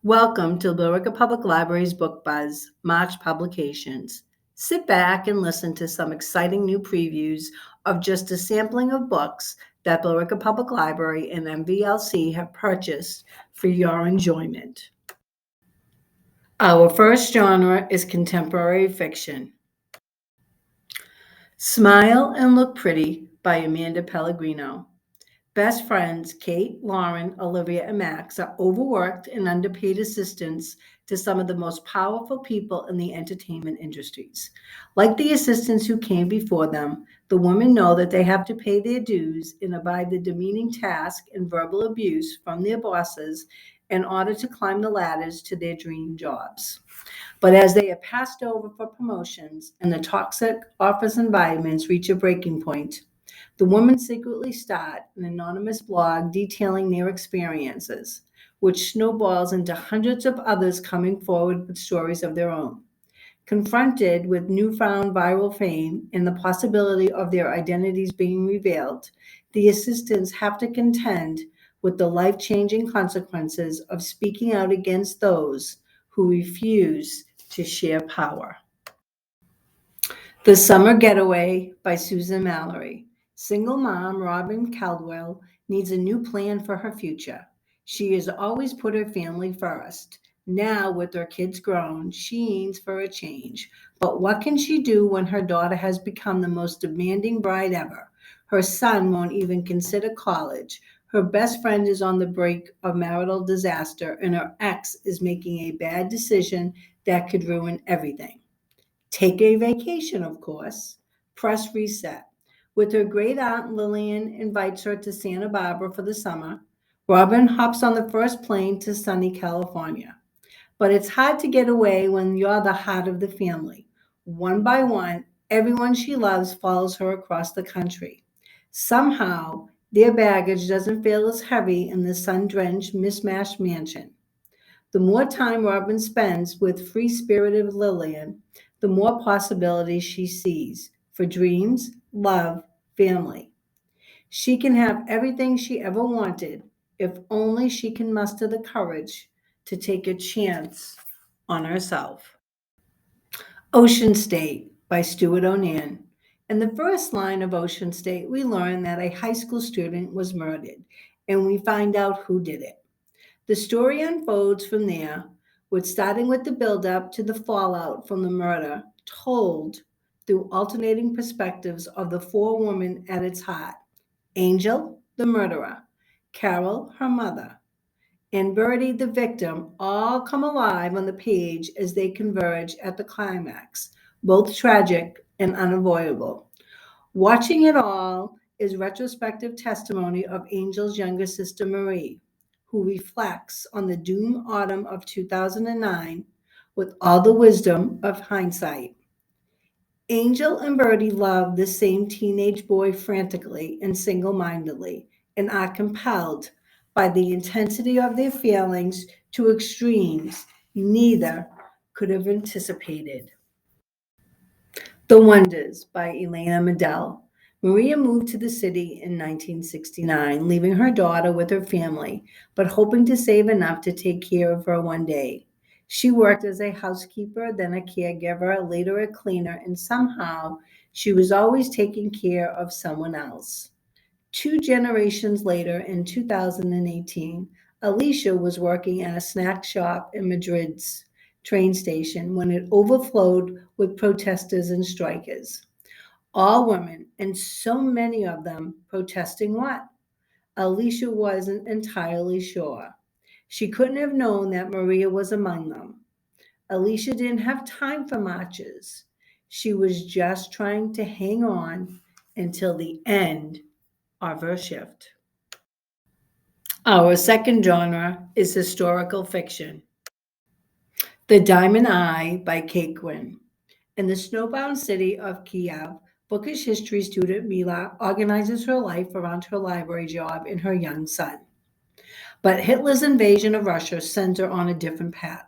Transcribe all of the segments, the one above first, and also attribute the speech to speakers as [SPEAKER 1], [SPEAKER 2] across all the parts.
[SPEAKER 1] Welcome to Billerica Public Library's Book Buzz March publications. Sit back and listen to some exciting new previews of just a sampling of books that Billerica Public Library and MVLC have purchased for your enjoyment. Our first genre is contemporary fiction. Smile and Look Pretty by Amanda Pellegrino. Best friends Kate, Lauren, Olivia, and Max are overworked and underpaid assistants to some of the most powerful people in the entertainment industries. Like the assistants who came before them, the women know that they have to pay their dues and abide the demeaning task and verbal abuse from their bosses in order to climb the ladders to their dream jobs. But as they are passed over for promotions and the toxic office environments reach a breaking point, the women secretly start an anonymous blog detailing their experiences, which snowballs into hundreds of others coming forward with stories of their own. Confronted with newfound viral fame and the possibility of their identities being revealed, the assistants have to contend with the life changing consequences of speaking out against those who refuse to share power. The Summer Getaway by Susan Mallory. Single mom Robin Caldwell needs a new plan for her future. She has always put her family first. Now, with her kids grown, she aims for a change. But what can she do when her daughter has become the most demanding bride ever? Her son won't even consider college. Her best friend is on the brink of marital disaster, and her ex is making a bad decision that could ruin everything. Take a vacation, of course. Press reset. With her great aunt Lillian invites her to Santa Barbara for the summer, Robin hops on the first plane to sunny California. But it's hard to get away when you're the heart of the family. One by one, everyone she loves follows her across the country. Somehow, their baggage doesn't feel as heavy in the sun drenched, mismatched mansion. The more time Robin spends with free spirited Lillian, the more possibilities she sees for dreams, love, family. She can have everything she ever wanted if only she can muster the courage to take a chance on herself. Ocean State by Stuart O'Nan. In the first line of Ocean State, we learn that a high school student was murdered, and we find out who did it. The story unfolds from there, with starting with the build-up to the fallout from the murder, told through alternating perspectives of the four women at its heart: Angel, the murderer; Carol, her mother; and Birdie, the victim, all come alive on the page as they converge at the climax, both tragic and unavoidable. Watching it all is retrospective testimony of Angel's younger sister Marie, who reflects on the doom autumn of 2009 with all the wisdom of hindsight. Angel and Birdie love the same teenage boy frantically and single mindedly and are compelled by the intensity of their feelings to extremes neither could have anticipated. The Wonders by Elena Medell. Maria moved to the city in 1969, leaving her daughter with her family, but hoping to save enough to take care of her one day. She worked as a housekeeper, then a caregiver, later a cleaner, and somehow she was always taking care of someone else. Two generations later, in 2018, Alicia was working at a snack shop in Madrid's train station when it overflowed with protesters and strikers. All women, and so many of them protesting what? Alicia wasn't entirely sure. She couldn't have known that Maria was among them. Alicia didn't have time for marches. She was just trying to hang on until the end of her shift. Our second genre is historical fiction. The Diamond Eye by Kate Gwynn. In the snowbound city of Kiev, bookish history student Mila organizes her life around her library job and her young son. But Hitler's invasion of Russia sends her on a different path.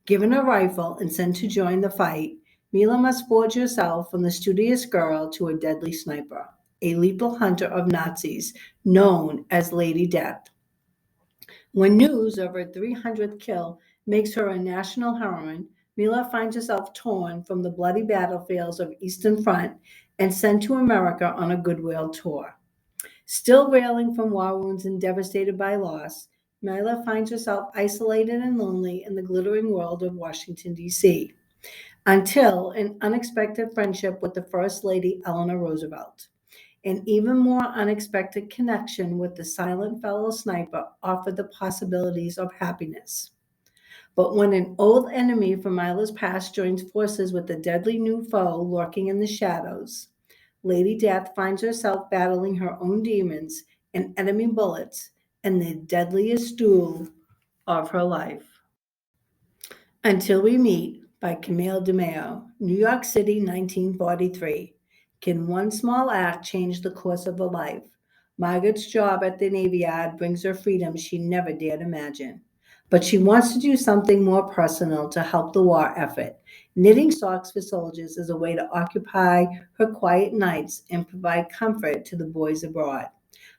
[SPEAKER 1] Given a rifle and sent to join the fight, Mila must forge herself from the studious girl to a deadly sniper, a lethal hunter of Nazis known as Lady Death. When news of her 300th kill makes her a national heroine, Mila finds herself torn from the bloody battlefields of Eastern Front and sent to America on a goodwill tour. Still railing from war wounds and devastated by loss, Mila finds herself isolated and lonely in the glittering world of Washington, D.C., until an unexpected friendship with the First Lady Eleanor Roosevelt. An even more unexpected connection with the silent fellow sniper offered the possibilities of happiness. But when an old enemy from Mila's past joins forces with a deadly new foe lurking in the shadows, Lady Death finds herself battling her own demons and enemy bullets in the deadliest duel of her life. Until We Meet by Camille DeMeo, New York City, 1943. Can one small act change the course of a life? Margaret's job at the Navy Yard brings her freedom she never dared imagine. But she wants to do something more personal to help the war effort. Knitting socks for soldiers is a way to occupy her quiet nights and provide comfort to the boys abroad.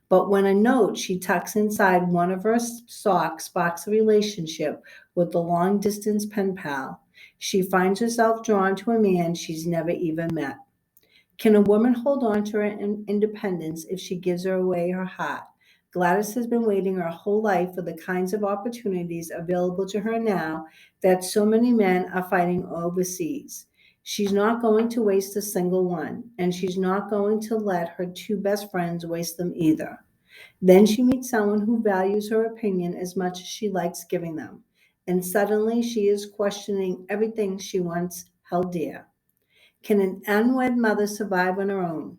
[SPEAKER 1] But when a note she tucks inside one of her socks sparks a relationship with the long distance pen pal, she finds herself drawn to a man she's never even met. Can a woman hold on to her independence if she gives her away her heart? Gladys has been waiting her whole life for the kinds of opportunities available to her now that so many men are fighting overseas. She's not going to waste a single one, and she's not going to let her two best friends waste them either. Then she meets someone who values her opinion as much as she likes giving them, and suddenly she is questioning everything she once held dear. Can an unwed mother survive on her own?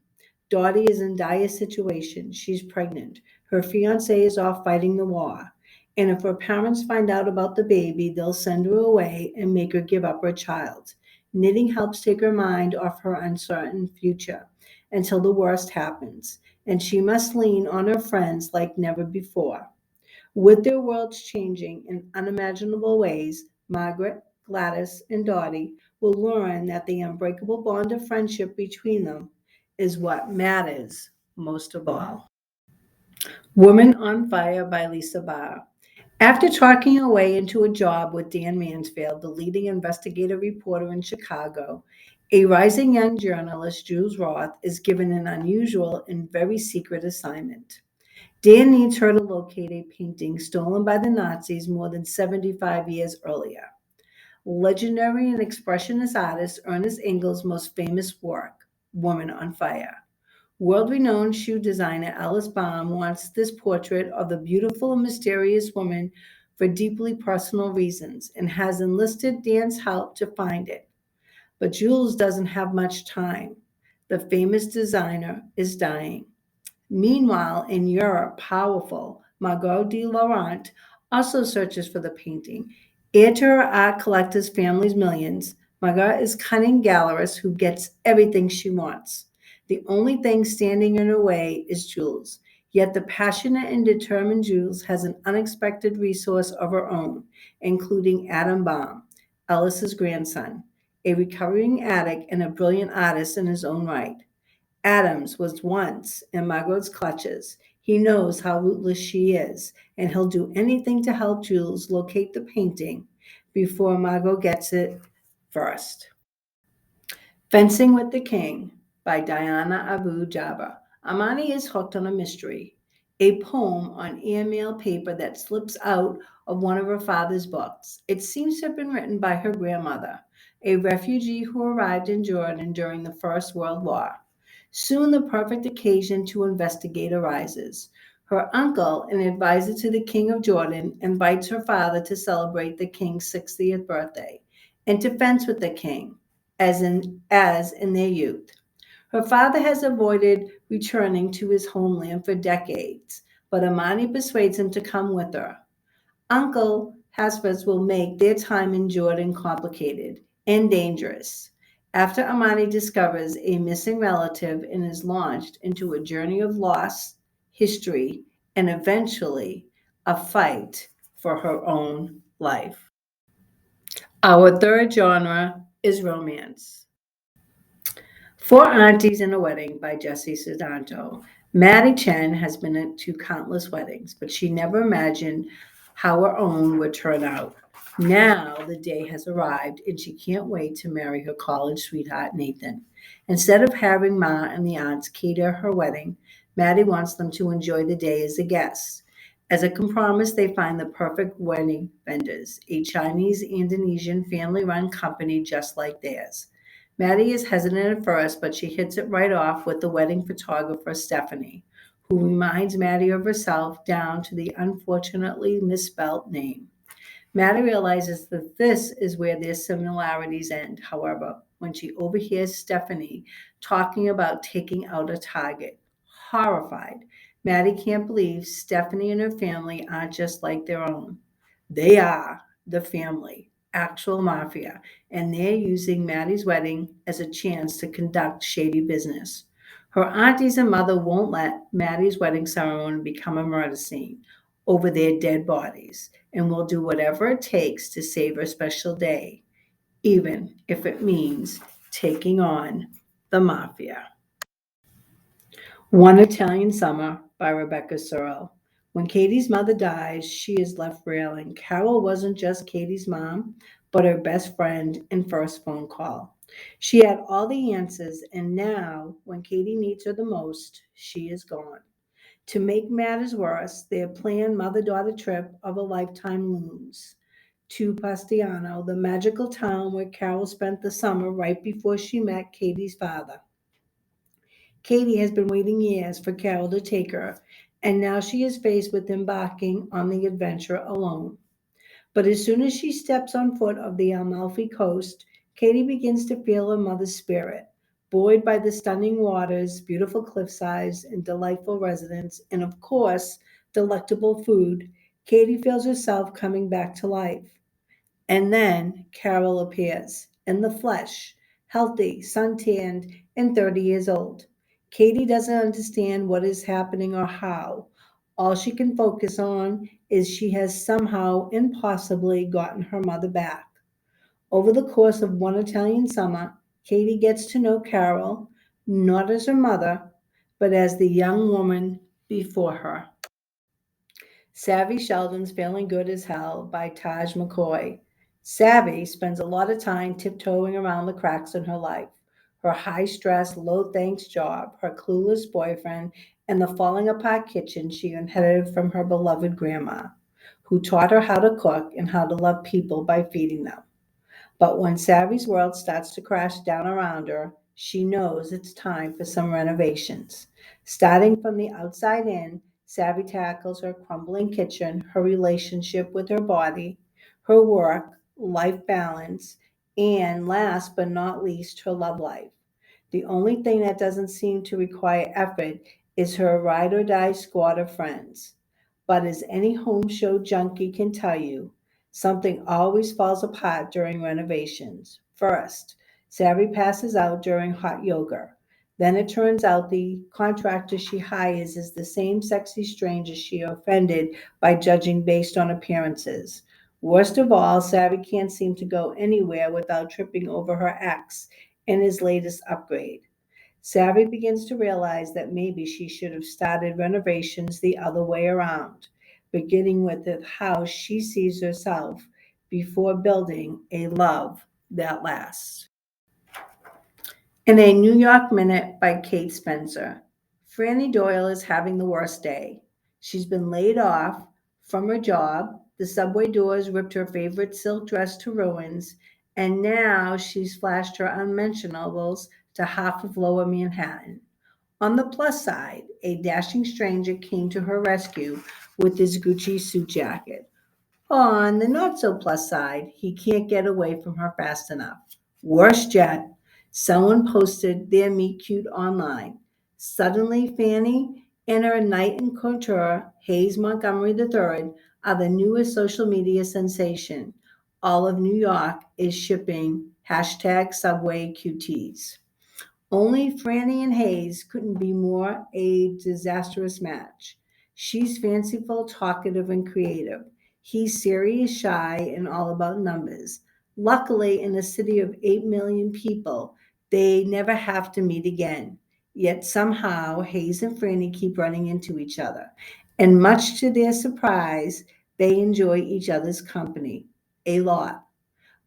[SPEAKER 1] Dottie is in dire situation. She's pregnant. Her fiance is off fighting the war. And if her parents find out about the baby, they'll send her away and make her give up her child. Knitting helps take her mind off her uncertain future until the worst happens, and she must lean on her friends like never before. With their worlds changing in unimaginable ways, Margaret, Gladys, and Dottie will learn that the unbreakable bond of friendship between them is what matters most of all. Woman on Fire by Lisa Barr. After talking her way into a job with Dan Mansfield, the leading investigative reporter in Chicago, a rising young journalist, Jules Roth, is given an unusual and very secret assignment. Dan needs her to locate a painting stolen by the Nazis more than 75 years earlier. Legendary and expressionist artist Ernest Engel's most famous work, Woman on Fire. World renowned shoe designer Alice Baum wants this portrait of the beautiful and mysterious woman for deeply personal reasons and has enlisted Dan's help to find it. But Jules doesn't have much time. The famous designer is dying. Meanwhile, in Europe, powerful Margot de Laurent also searches for the painting. Heir to her art collector's family's millions, Margot is cunning gallerist who gets everything she wants. The only thing standing in her way is Jules. Yet the passionate and determined Jules has an unexpected resource of her own, including Adam Baum, Ellis's grandson, a recovering addict and a brilliant artist in his own right. Adams was once in Margot's clutches. He knows how ruthless she is, and he'll do anything to help Jules locate the painting before Margot gets it first. Fencing with the King by Diana Abu Jabbar. Amani is hooked on a mystery, a poem on airmail paper that slips out of one of her father's books. It seems to have been written by her grandmother, a refugee who arrived in Jordan during the First World War. Soon the perfect occasion to investigate arises. Her uncle, an advisor to the King of Jordan, invites her father to celebrate the king's 60th birthday and to fence with the king, as in their youth. Her father has avoided returning to his homeland for decades, but Amani persuades him to come with her. Uncle Hasfetz will make their time in Jordan complicated and dangerous after Amani discovers a missing relative and is launched into a journey of loss, history, and eventually a fight for her own life. Our third genre is romance. Four Aunties in a Wedding by Jessie Sudanto. Maddie Chen has been to countless weddings, but she never imagined how her own would turn out. Now the day has arrived, and she can't wait to marry her college sweetheart, Nathan. Instead of having Ma and the aunts cater her wedding, Maddie wants them to enjoy the day as a guest. As a compromise, they find the perfect wedding vendors, a Chinese Indonesian family run company just like theirs. Maddie is hesitant at first, but she hits it right off with the wedding photographer, Stephanie, who reminds Maddie of herself down to the unfortunately misspelled name. Maddie realizes that this is where their similarities end, however, when she overhears Stephanie talking about taking out a target. Horrified, Maddie can't believe Stephanie and her family aren't just like their own. They are the family, actual mafia, and they're using Maddie's wedding as a chance to conduct shady business. Her aunties and mother won't let Maddie's wedding ceremony become a murder scene over their dead bodies and will do whatever it takes to save her special day, even if it means taking on the mafia. One Italian Summer by Rebecca Searle. When Katie's mother dies, she is left railing. Carol wasn't just Katie's mom, but her best friend and first phone call. She had all the answers, and now, when Katie needs her the most, she is gone. To make matters worse, their planned mother daughter trip of a lifetime looms. To Pastiano, the magical town where Carol spent the summer right before she met Katie's father. Katie has been waiting years for Carol to take her, and now she is faced with embarking on the adventure alone. But as soon as she steps on foot of the Amalfi coast, Katie begins to feel her mother's spirit. Buoyed by the stunning waters, beautiful cliffsides, and delightful residents, and of course, delectable food, Katie feels herself coming back to life. And then Carol appears in the flesh, healthy, suntanned, and 30 years old. Katie doesn't understand what is happening or how. All she can focus on is she has somehow impossibly gotten her mother back. Over the course of one Italian summer, Katie gets to know Carol not as her mother, but as the young woman before her. Savvy Sheldon's Feeling Good as Hell by Taj McCoy. Savvy spends a lot of time tiptoeing around the cracks in her life. Her high stress, low thanks job, her clueless boyfriend, and the falling apart kitchen she inherited from her beloved grandma, who taught her how to cook and how to love people by feeding them. But when Savvy's world starts to crash down around her, she knows it's time for some renovations. Starting from the outside in, Savvy tackles her crumbling kitchen, her relationship with her body, her work, life balance, and last but not least, her love life. The only thing that doesn't seem to require effort is her ride or die squad of friends. But as any home show junkie can tell you, something always falls apart during renovations. First, Savvy passes out during hot yoga. Then it turns out the contractor she hires is the same sexy stranger she offended by judging based on appearances. Worst of all, Savvy can't seem to go anywhere without tripping over her ex in his latest upgrade. Savvy begins to realize that maybe she should have started renovations the other way around, beginning with how she sees herself before building a love that lasts. In a New York Minute by Kate Spencer, Franny Doyle is having the worst day. She's been laid off from her job, the subway doors ripped her favorite silk dress to ruins, and now she's flashed her unmentionables to half of lower Manhattan. On the plus side, a dashing stranger came to her rescue with his Gucci suit jacket. On the not so plus side, he can't get away from her fast enough. Worst yet, someone posted their meet cute online. Suddenly, Fanny and her knight in couture, Hayes Montgomery III, are the newest social media sensation. All of New York is shipping hashtag Subway QTs. Only Franny and Hayes couldn't be more a disastrous match. She's fanciful, talkative, and creative. He's serious, shy, and all about numbers. Luckily, in a city of 8 million people, they never have to meet again. Yet somehow, Hayes and Franny keep running into each other. And much to their surprise, They enjoy each other's company a lot.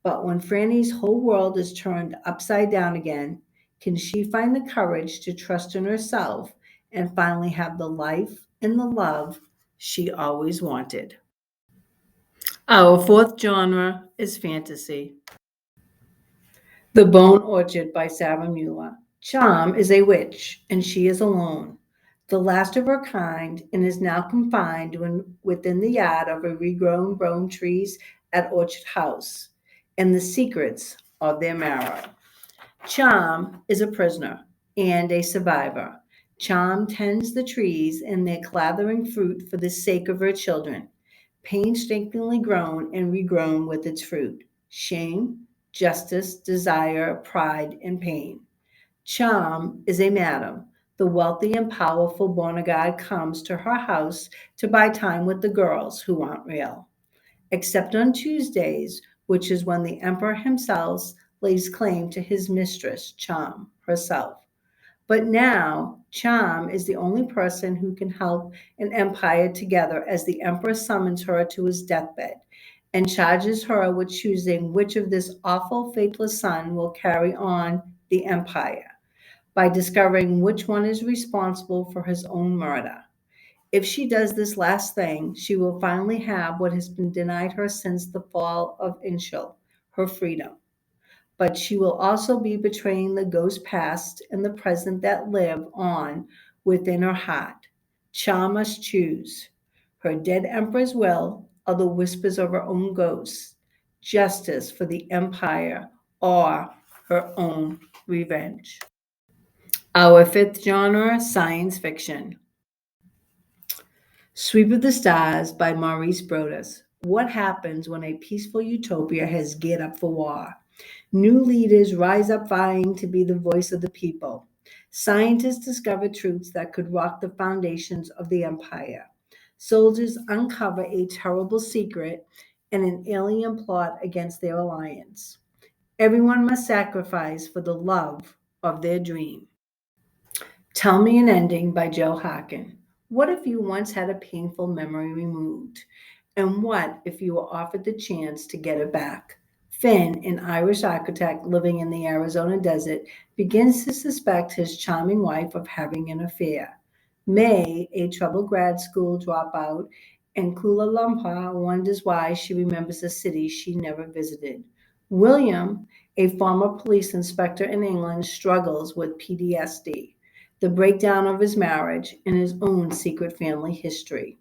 [SPEAKER 1] But when Franny's whole world is turned upside down again, can she find the courage to trust in herself and finally have the life and the love she always wanted? Our fourth genre is fantasy. The Bone Orchard by Sarah Mueller. Charm is a witch, and she is alone, the last of her kind, and is now confined within the yard of a regrown bone trees at Orchard House, and the secrets of their marrow. Charm is a prisoner and a survivor. Charm tends the trees and their clathering fruit for the sake of her children, painstakingly grown and regrown with its fruit. Shame, justice, desire, pride, and pain. Charm is a madam. The wealthy and powerful Bonagard comes to her house to buy time with the girls who aren't real, except on Tuesdays, which is when the emperor himself lays claim to his mistress, Charm, herself. But now, Charm is the only person who can help an empire together as the emperor summons her to his deathbed and charges her with choosing which of this awful, faithless son will carry on the empire by discovering which one is responsible for his own murder. If she does this last thing, she will finally have what has been denied her since the fall of Inshul, her freedom. But she will also be betraying the ghost past and the present that live on within her heart. Cha must choose her dead emperor's will or the whispers of her own ghosts, justice for the empire or her own revenge. Our fifth genre, science fiction. Sweep of the Stars by Maurice Brodas. What happens when a peaceful utopia has geared up for war? New leaders rise up vying to be the voice of the people. Scientists discover truths that could rock the foundations of the empire. Soldiers uncover a terrible secret and an alien plot against their alliance. Everyone must sacrifice for the love of their dream. Tell Me an Ending by Joe Harkin. What if you once had a painful memory removed? And what if you were offered the chance to get it back? Finn, an Irish architect living in the Arizona desert, begins to suspect his charming wife of having an affair. May, a troubled grad school dropout in Kuala Lumpur, wonders why she remembers a city she never visited. William, a former police inspector in England, struggles with PTSD, the breakdown of his marriage, and his own secret family history.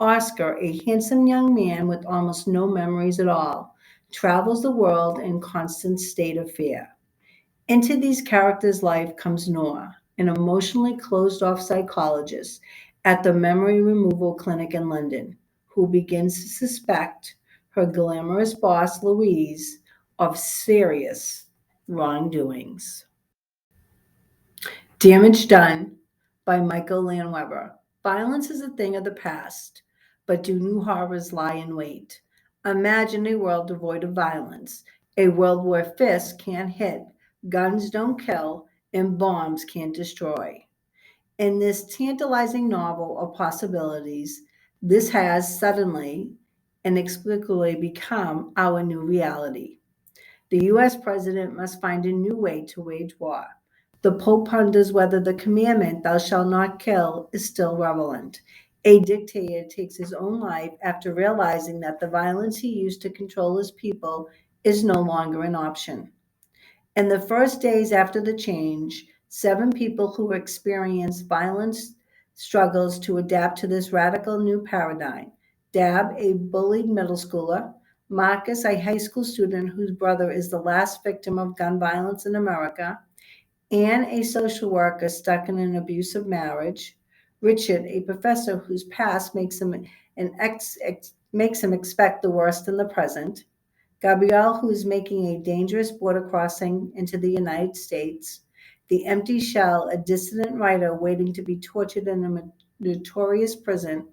[SPEAKER 1] Oscar, a handsome young man with almost no memories at all, travels the world in constant state of fear. Into these characters' life comes Noah, an emotionally closed off psychologist at the memory removal clinic in London, who begins to suspect her glamorous boss, Louise, of serious wrongdoings. Damage Done by Michael Landweber. Violence is a thing of the past, but do new horrors lie in wait? Imagine a world devoid of violence, a world where fists can't hit, guns don't kill, and bombs can't destroy. In this tantalizing novel of possibilities, this has suddenly, inexplicably become our new reality. The US president must find a new way to wage war. The Pope ponders whether the commandment, thou shalt not kill, is still relevant. A dictator takes his own life after realizing that the violence he used to control his people is no longer an option. In the first days after the change, 7 people who experienced violence struggles to adapt to this radical new paradigm. Dab, a bullied middle schooler. Marcus, a high school student whose brother is the last victim of gun violence in America. Anne, a social worker stuck in an abusive marriage. Richard, a professor whose past makes him expect the worst in the present. Gabrielle, who is making a dangerous border crossing into the United States. The Empty Shell, a dissident writer waiting to be tortured in a notorious prison.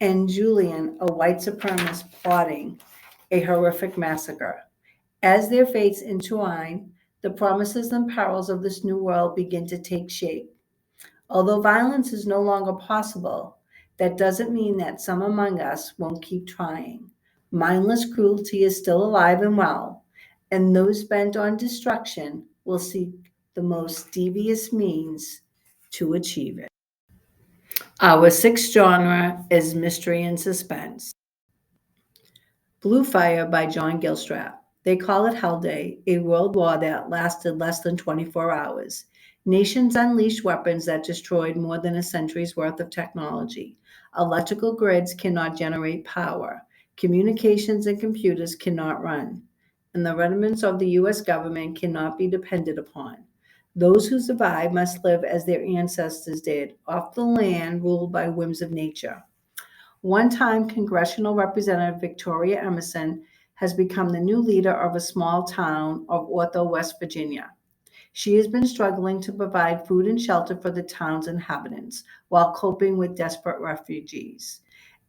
[SPEAKER 1] And Julian, a white supremacist plotting a horrific massacre. As their fates entwine, the promises and perils of this new world begin to take shape. Although violence is no longer possible, That doesn't mean that some among us won't keep trying. Mindless cruelty is still alive and well, and those bent on destruction will seek the most devious means to achieve it. Our sixth genre is mystery and suspense. Blue Fire by John Gilstrap. They call it Hell Day, a world war that lasted less than 24 hours. Nations unleashed weapons that destroyed more than a century's worth of technology. Electrical grids cannot generate power. Communications and computers cannot run. And the rudiments of the U.S. government cannot be depended upon. Those who survive must live as their ancestors did, off the land ruled by whims of nature. One-time congressional representative Victoria Emerson has become the new leader of a small town of Otho, West Virginia. She has been struggling to provide food and shelter for the town's inhabitants while coping with desperate refugees.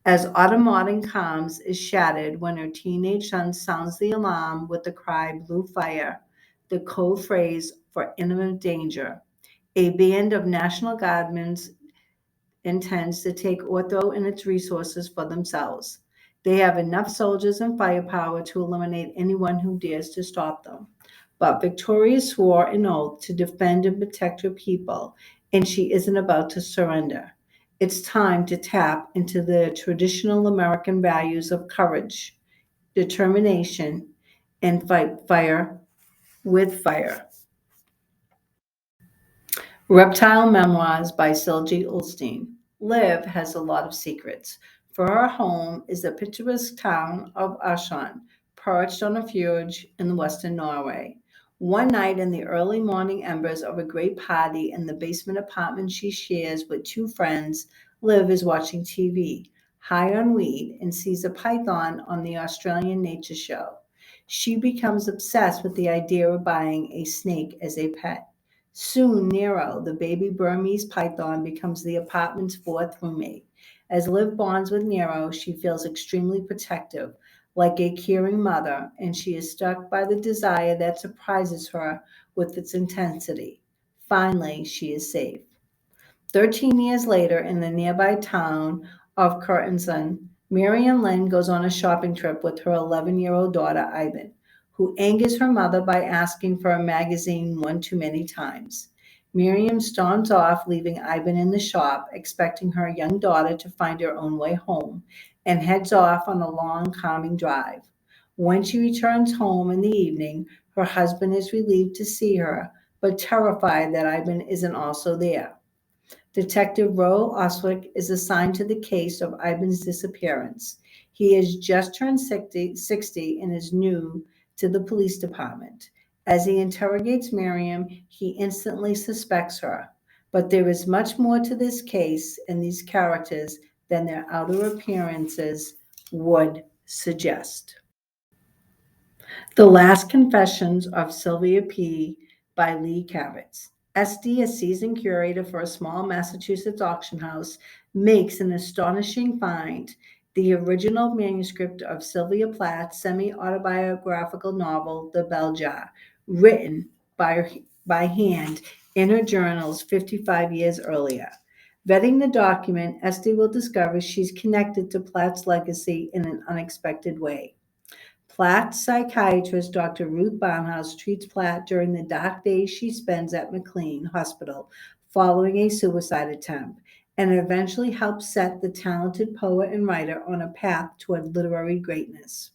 [SPEAKER 1] As autumn calms is shattered when her teenage son sounds the alarm with the cry "Blue Fire," the code phrase for imminent danger, a band of National Guardsmen intends to take Otho and its resources for themselves. They have enough soldiers and firepower to eliminate anyone who dares to stop them. But Victoria swore an oath to defend and protect her people, and she isn't about to surrender. It's time to tap into the traditional American values of courage, determination, and fight fire with fire. Reptile Memoirs by Sylvia Ulstein. Liv has a lot of secrets. For her home is the picturesque town of Ashan, perched on a fjord in western Norway. One night in the early morning embers of a great party in the basement apartment she shares with two friends, Liv is watching TV, high on weed, and sees a python on the Australian nature show. She becomes obsessed with the idea of buying a snake as a pet. Soon, Nero, the baby Burmese python, becomes the apartment's fourth roommate. As Liv bonds with Nero, she feels extremely protective, like a caring mother, and she is struck by the desire that surprises her with its intensity. Finally, she is safe. 13 years later, in the nearby town of Curtinson, Marion Lynn goes on a shopping trip with her 11-year-old daughter, Ivan, who angers her mother by asking for a magazine one too many times. Miriam storms off, leaving Ivan in the shop, expecting her young daughter to find her own way home, and heads off on a long, calming drive. When she returns home in the evening, her husband is relieved to see her, but terrified that Ivan isn't also there. Detective Roe Oswick is assigned to the case of Ivan's disappearance. He has just turned 60 and is new to the police department. As he interrogates Miriam, he instantly suspects her. But there is much more to this case and these characters than their outer appearances would suggest. The Last Confessions of Sylvia P. by Lee Kravitz. SD, a seasoned curator for a small Massachusetts auction house, makes an astonishing find: the original manuscript of Sylvia Plath's semi-autobiographical novel, The Bell Jar, written by hand in her journals 55 years earlier. Vetting the document, Esty will discover she's connected to Plath's legacy in an unexpected way. Platt's psychiatrist, Dr. Ruth Barnhouse, treats Platt during the dark days she spends at McLean Hospital following a suicide attempt, and eventually helps set the talented poet and writer on a path toward literary greatness.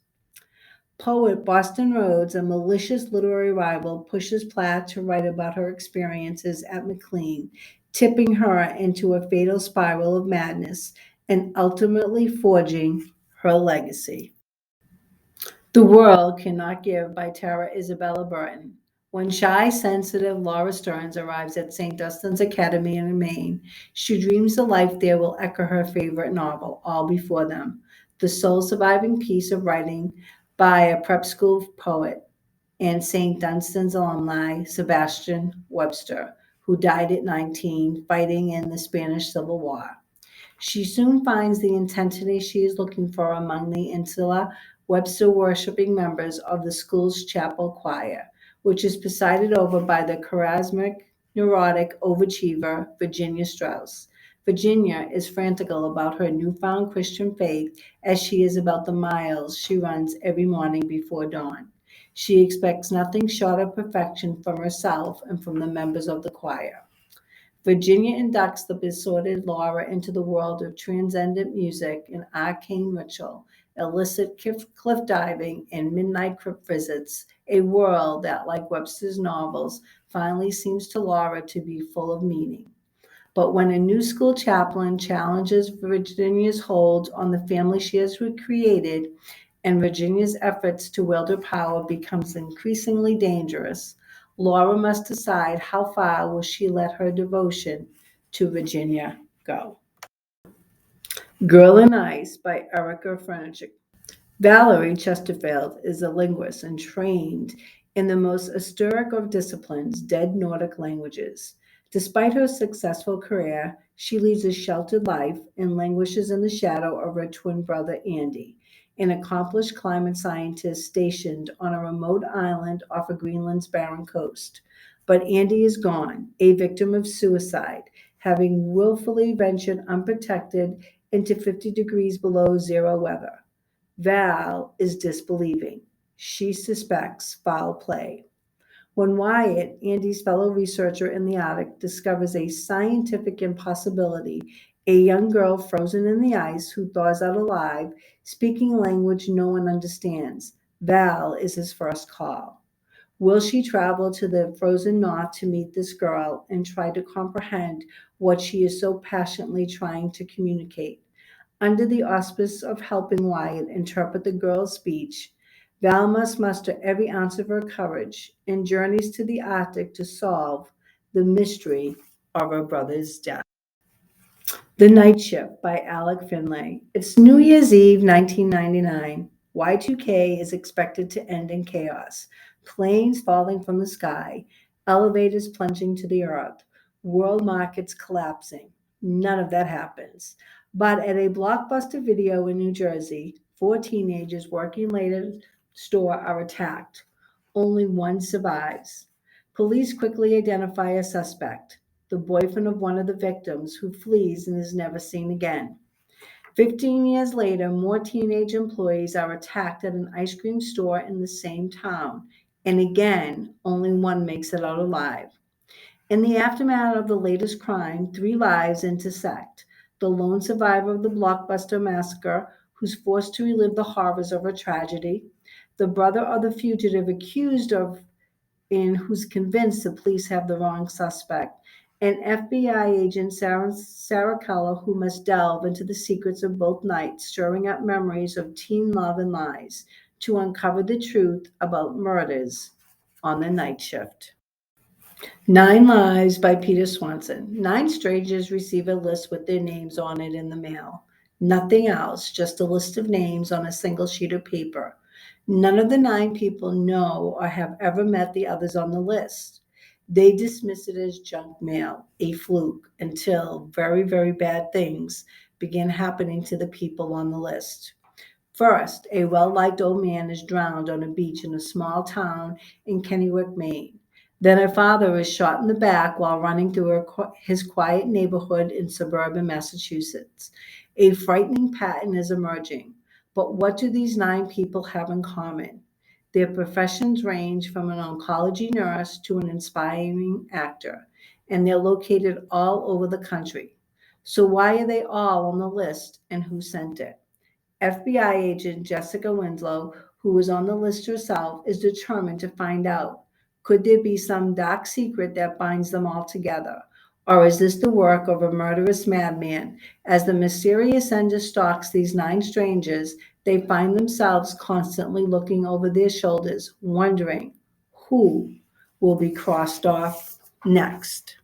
[SPEAKER 1] Poet Boston Rhodes, a malicious literary rival, pushes Platt to write about her experiences at McLean, tipping her into a fatal spiral of madness and ultimately forging her legacy. The World Cannot Give by Tara Isabella Burton. When shy, sensitive Laura Stearns arrives at St. Dunstan's Academy in Maine, she dreams the life there will echo her favorite novel, All Before Them, the sole surviving piece of writing by a prep school poet and St. Dunstan's alumni, Sebastian Webster, who died at 19 fighting in the Spanish Civil War. She soon finds the intensity she is looking for among the insular Webster worshiping members of the school's chapel choir, which is presided over by the charismatic, neurotic overachiever Virginia Strauss. Virginia is frantic about her newfound Christian faith as she is about the miles she runs every morning before dawn. She expects nothing short of perfection from herself and from the members of the choir. Virginia inducts the besotted Laura into the world of transcendent music and arcane ritual, illicit cliff diving, and midnight crypt visits, a world that, like Webster's novels, finally seems to Laura to be full of meaning. But when a new school chaplain challenges Virginia's hold on the family she has recreated, and Virginia's efforts to wield her power becomes increasingly dangerous, Laura must decide how far will she let her devotion to Virginia go. Girl in Ice by Erica Furniture. Valerie Chesterfield is a linguist and trained in the most austeric of disciplines, dead Nordic languages. Despite her successful career, she leads a sheltered life and languishes in the shadow of her twin brother Andy, an accomplished climate scientist stationed on a remote island off of Greenland's barren coast. But Andy is gone, a victim of suicide, having willfully ventured unprotected into 50 degrees below zero weather. Val is disbelieving. She suspects foul play. When Wyatt, Andy's fellow researcher in the Arctic, discovers a scientific impossibility, a young girl frozen in the ice who thaws out alive, speaking a language no one understands, Val is his first call. Will she travel to the frozen north to meet this girl and try to comprehend what she is so passionately trying to communicate? Under the auspice of helping Wyatt interpret the girl's speech, Val must muster every ounce of her courage and journeys to the Arctic to solve the mystery of her brother's death. The Night Shift by Alec Finlay. It's New Year's Eve, 1999. Y2K is expected to end in chaos. Planes falling from the sky, elevators plunging to the earth, world markets collapsing. None of that happens. But at a Blockbuster Video in New Jersey, four teenagers working late at a store are attacked. Only one survives. Police quickly identify a suspect, the boyfriend of one of the victims, who flees and is never seen again. 15 years later, more teenage employees are attacked at an ice cream store in the same town, and again, only one makes it out alive. In the aftermath of the latest crime, three lives intersect. The lone survivor of the Blockbuster massacre, who's forced to relive the horrors of her tragedy, the brother of the fugitive accused of and who's convinced the police have the wrong suspect, and FBI agent Sarah Keller, who must delve into the secrets of both nights, stirring up memories of teen love and lies to uncover the truth about murders on the night shift. Nine Lives by Peter Swanson. Nine strangers receive a list with their names on it in the mail. Nothing else, just a list of names on a single sheet of paper. None of the nine people know or have ever met the others on the list. They dismiss it as junk mail, a fluke, until very, very bad things begin happening to the people on the list. First, a well-liked old man is drowned on a beach in a small town in Kennewick, Maine. Then a father is shot in the back while running through his quiet neighborhood in suburban Massachusetts. A frightening pattern is emerging. But what do these nine people have in common? Their professions range from an oncology nurse to an inspiring actor, and they're located all over the country. So why are they all on the list, and who sent it? FBI agent Jessica Winslow, who was on the list herself, is determined to find out. Could there be some dark secret that binds them all together? Or is this the work of a murderous madman? As the mysterious sender stalks these nine strangers, they find themselves constantly looking over their shoulders, wondering who will be crossed off next.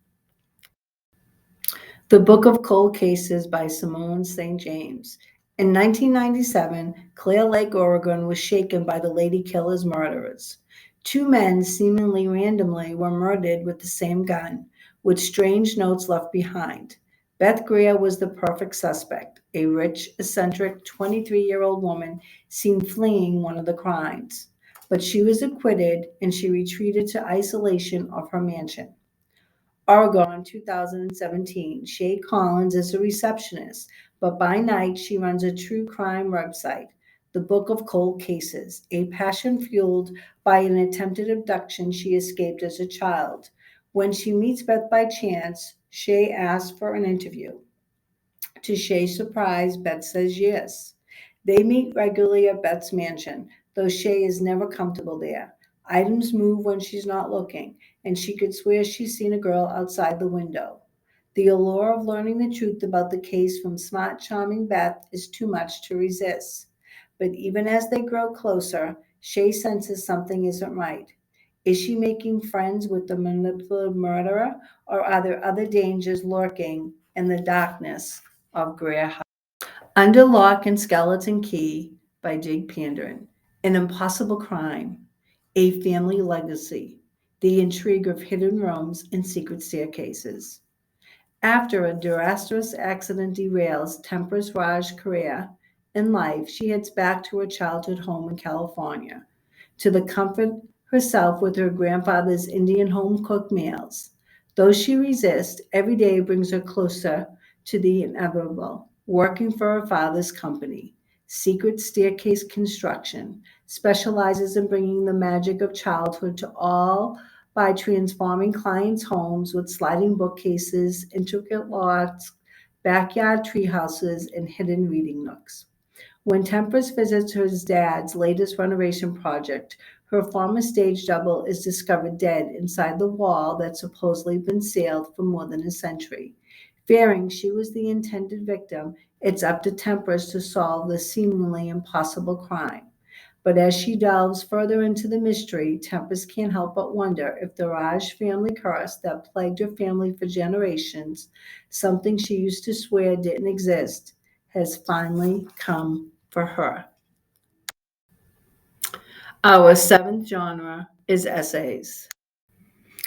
[SPEAKER 1] The Book of Cold Cases by Simone St. James. In 1997, Clear Lake, Oregon was shaken by the lady killer's murderers. Two men, seemingly randomly, were murdered with the same gun, with strange notes left behind. Beth Greer was the perfect suspect, a rich, eccentric 23-year-old woman seen fleeing one of the crimes. But she was acquitted, and she retreated to isolation of her mansion. Oregon, 2017. Shay Collins is a receptionist, but by night she runs a true crime website, The Book of Cold Cases, a passion fueled by an attempted abduction she escaped as a child. When she meets Beth by chance, Shay asks for an interview. To Shay's surprise, Beth says yes. They meet regularly at Beth's mansion, though Shay is never comfortable there. Items move when she's not looking, and she could swear she's seen a girl outside the window. The allure of learning the truth about the case from smart, charming Beth is too much to resist. But even as they grow closer, Shay senses something isn't right. Is she making friends with the manipulative murderer, or are there other dangers lurking in the darkness of Greer House? Under Lock and Skeleton Key by Jake Pandaren. An impossible crime, a family legacy, the intrigue of hidden rooms and secret staircases. After a disastrous accident derails Temper's Raj's career in life, she heads back to her childhood home in California to the comfort herself with her grandfather's Indian home cooked meals. Though she resists, every day brings her closer to the inevitable, working for her father's company. Secret Staircase Construction specializes in bringing the magic of childhood to all by transforming clients' homes with sliding bookcases, intricate lofts, backyard treehouses, and hidden reading nooks. When Tempest visits her dad's latest renovation project, her former stage double is discovered dead inside the wall that's supposedly been sealed for more than a century. Fearing she was the intended victim, it's up to Tempest to solve the seemingly impossible crime. But as she delves further into the mystery, Tempest can't help but wonder if the Raj family curse that plagued her family for generations, something she used to swear didn't exist, has finally come for her. Our seventh genre is essays.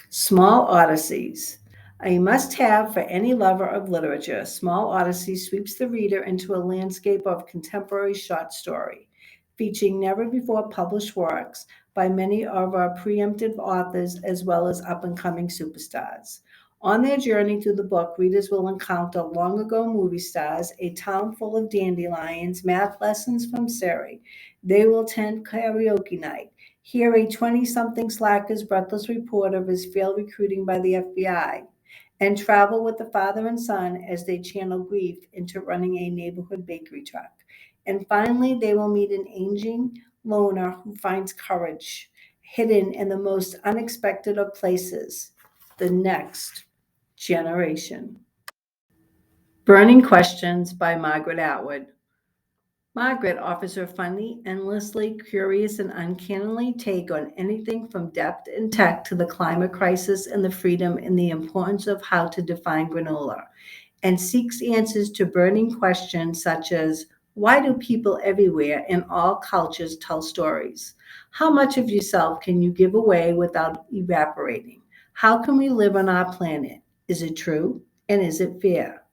[SPEAKER 1] Small Odysseys. A must have for any lover of literature, Small Odyssey sweeps the reader into a landscape of contemporary short story, featuring never before published works by many of our preemptive authors as well as up and coming superstars. On their journey through the book, readers will encounter long ago movie stars, a town full of dandelions, math lessons from Siri. They will attend karaoke night. Hear a 20 something slacker's breathless report of his failed recruiting by the FBI, and travel with the father and son as they channel grief into running a neighborhood bakery truck. And finally, they will meet an aging loner who finds courage hidden in the most unexpected of places, the next generation. Burning Questions by Margaret Atwood. Margaret offers her funny, endlessly curious, and uncannily take on anything from depth and tech to the climate crisis and the freedom and the importance of how to define granola, and seeks answers to burning questions such as why do people everywhere in all cultures tell stories? How much of yourself can you give away without evaporating? How can we live on our planet? Is it true? And is it fair?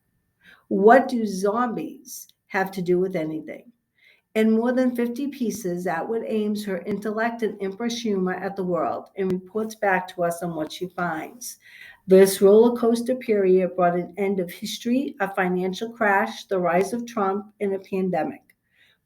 [SPEAKER 1] What do zombies have to do with anything? In more than 50 pieces, Atwood aims her intellect and impish humor at the world and reports back to us on what she finds. This roller coaster period brought an end of history, a financial crash, the rise of Trump, and a pandemic.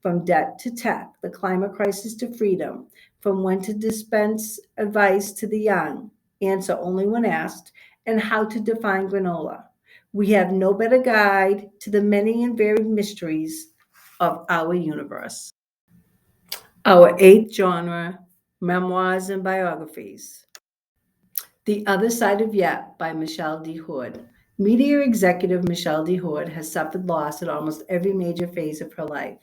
[SPEAKER 1] From debt to tech, the climate crisis to freedom, from when to dispense advice to the young, answer only when asked, and how to define granola. We have no better guide to the many and varied mysteries of our universe. Our eighth genre, memoirs and biographies. The Other Side of Yet by Michelle D. Hood. Media executive Michelle D. Hood has suffered loss at almost every major phase of her life,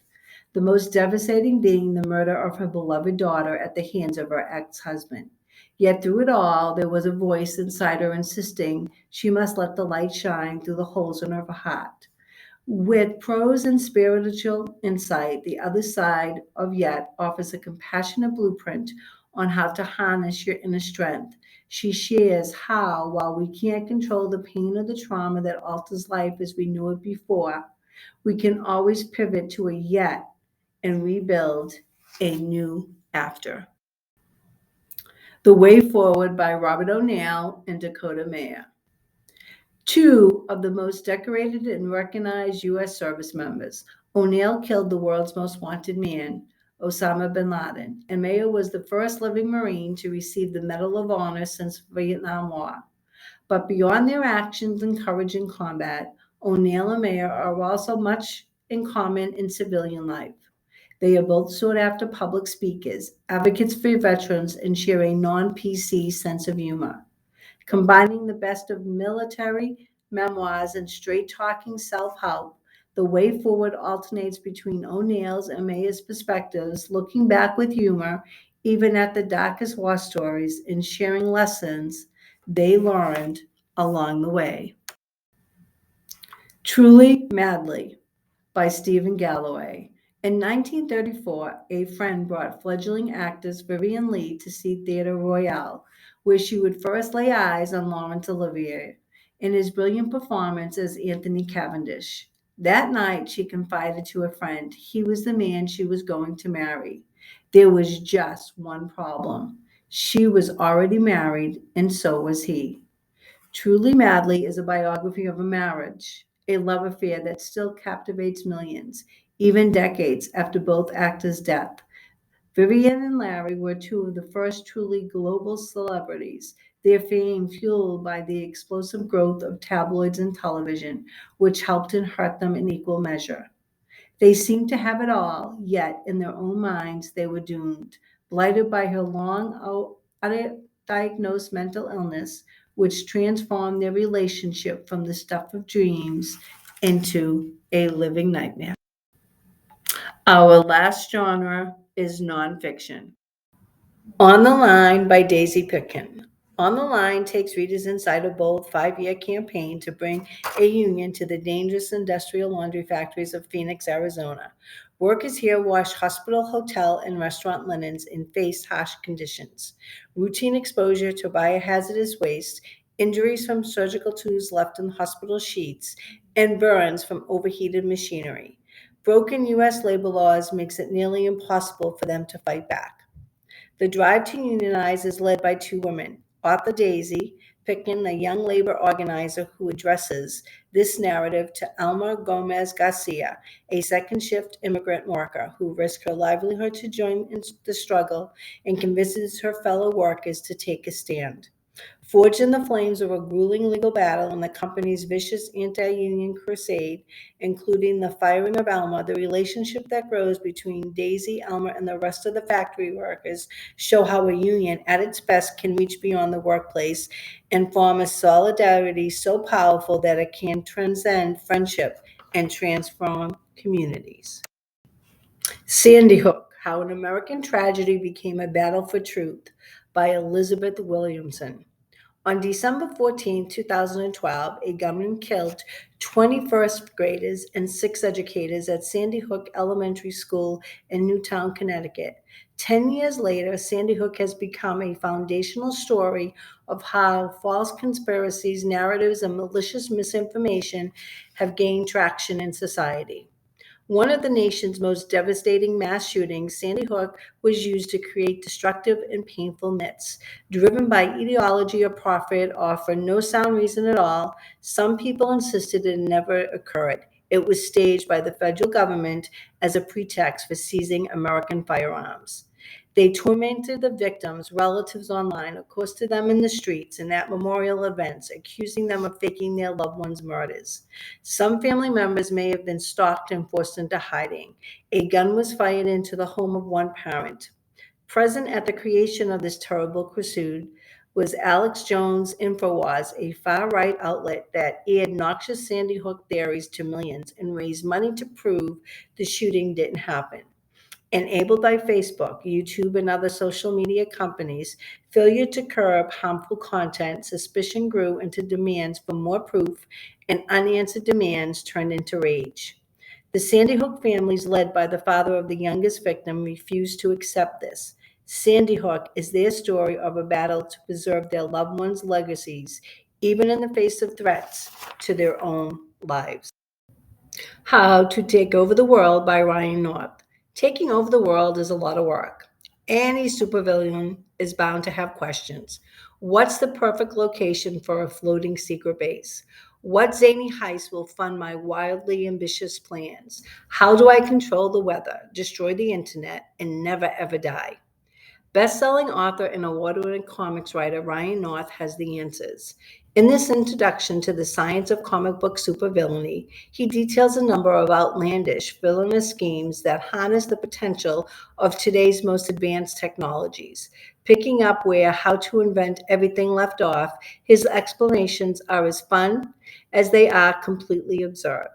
[SPEAKER 1] the most devastating being the murder of her beloved daughter at the hands of her ex husband. Yet through it all, there was a voice inside her insisting she must let the light shine through the holes in her heart. With prose and spiritual insight, The Other Side of Yet offers a compassionate blueprint on how to harness your inner strength. She shares how, while we can't control the pain or the trauma that alters life as we knew it before, we can always pivot to a yet and rebuild a new after. The Way Forward by Robert O'Neill and Dakota Mayer. Two of the most decorated and recognized U.S. service members. O'Neill killed the world's most wanted man, Osama bin Laden, and Mayo was the first living Marine to receive the Medal of Honor since the Vietnam War. But beyond their actions and courage in combat, O'Neill and Mayer are also much in common in civilian life. They are both sought after public speakers, advocates for veterans, and share a non PC sense of humor. Combining the best of military, memoirs, and straight talking self help, the way forward alternates between O'Neill's and Mayer's perspectives, looking back with humor, even at the darkest war stories, and sharing lessons they learned along the way. Truly Madly by Stephen Galloway. In 1934, a friend brought fledgling actress Vivian Leigh to see Theatre Royal, where she would first lay eyes on Laurence Olivier in his brilliant performance as Anthony Cavendish. That night, she confided to a friend he was the man she was going to marry. There was just one problem. She was already married, and so was he. Truly Madly is a biography of a marriage, a love affair that still captivates millions, even decades after both actors' death. Vivian and Larry were two of the first truly global celebrities, their fame fueled by the explosive growth of tabloids and television, which helped and hurt them in equal measure. They seemed to have it all, yet in their own minds they were doomed, blighted by her long undiagnosed mental illness, which transformed their relationship from the stuff of dreams into a living nightmare. Our last genre is nonfiction. On the Line by Daisy Pitkin. On the Line takes readers inside a bold 5-year campaign to bring a union to the dangerous industrial laundry factories of Phoenix, Arizona. Workers here wash hospital, hotel, and restaurant linens and face harsh conditions. Routine exposure to biohazardous waste, injuries from surgical tools left in hospital sheets, and burns from overheated machinery. Broken U.S. labor laws makes it nearly impossible for them to fight back. The drive to unionize is led by two women, author Daisy Pitkin, a young labor organizer who addresses this narrative to Alma Gomez Garcia, a second shift immigrant worker who risked her livelihood to join in the struggle and convinces her fellow workers to take a stand. Forged in the flames of a grueling legal battle and the company's vicious anti-union crusade, including the firing of Alma, the relationship that grows between Daisy, Alma, and the rest of the factory workers show how a union at its best can reach beyond the workplace and form a solidarity so powerful that it can transcend friendship and transform communities. Sandy Hook, How an American Tragedy Became a Battle for Truth by Elizabeth Williamson. On December 14, 2012, a gunman killed 20 first graders and 6 educators at Sandy Hook Elementary School in Newtown, Connecticut. 10 years later, Sandy Hook has become a foundational story of how false conspiracies, narratives, and malicious misinformation have gained traction in society. One of the nation's most devastating mass shootings, Sandy Hook was used to create destructive and painful myths. Driven by ideology or profit, or for no sound reason at all, some people insisted it never occurred. It was staged by the federal government as a pretext for seizing American firearms. They tormented the victims' relatives online, accosted them in the streets and at memorial events, accusing them of faking their loved ones' murders. Some family members may have been stalked and forced into hiding. A gun was fired into the home of one parent. Present at the creation of this terrible crusade was Alex Jones' InfoWars, a far-right outlet that aired noxious Sandy Hook theories to millions and raised money to prove the shooting didn't happen. Enabled by Facebook, YouTube, and other social media companies, failure to curb harmful content, suspicion grew into demands for more proof, and unanswered demands turned into rage. The Sandy Hook families, led by the father of the youngest victim, refused to accept this. Sandy Hook is their story of a battle to preserve their loved ones' legacies, even in the face of threats to their own lives. How to Take Over the World by Ryan North. Taking over the world is a lot of work. Any supervillain is bound to have questions. What's the perfect location for a floating secret base? What zany heist will fund my wildly ambitious plans? How do I control the weather, destroy the internet, and never ever die? Best-selling author and award-winning comics writer Ryan North has the answers. In this introduction to the science of comic book supervillainy, he details a number of outlandish villainous schemes that harness the potential of today's most advanced technologies. Picking up where How to Invent Everything left off, his explanations are as fun as they are completely absurd.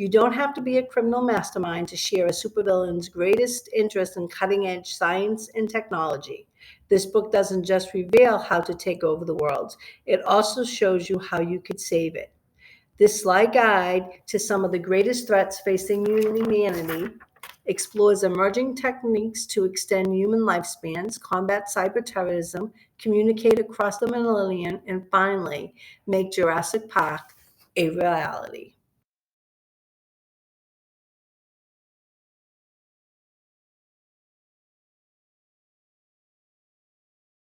[SPEAKER 1] You don't have to be a criminal mastermind to share a supervillain's greatest interest in cutting edge science and technology. This book doesn't just reveal how to take over the world, it also shows you how you could save it. This sly guide to some of the greatest threats facing humanity explores emerging techniques to extend human lifespans, combat cyberterrorism, communicate across the millennium, and finally make Jurassic Park a reality.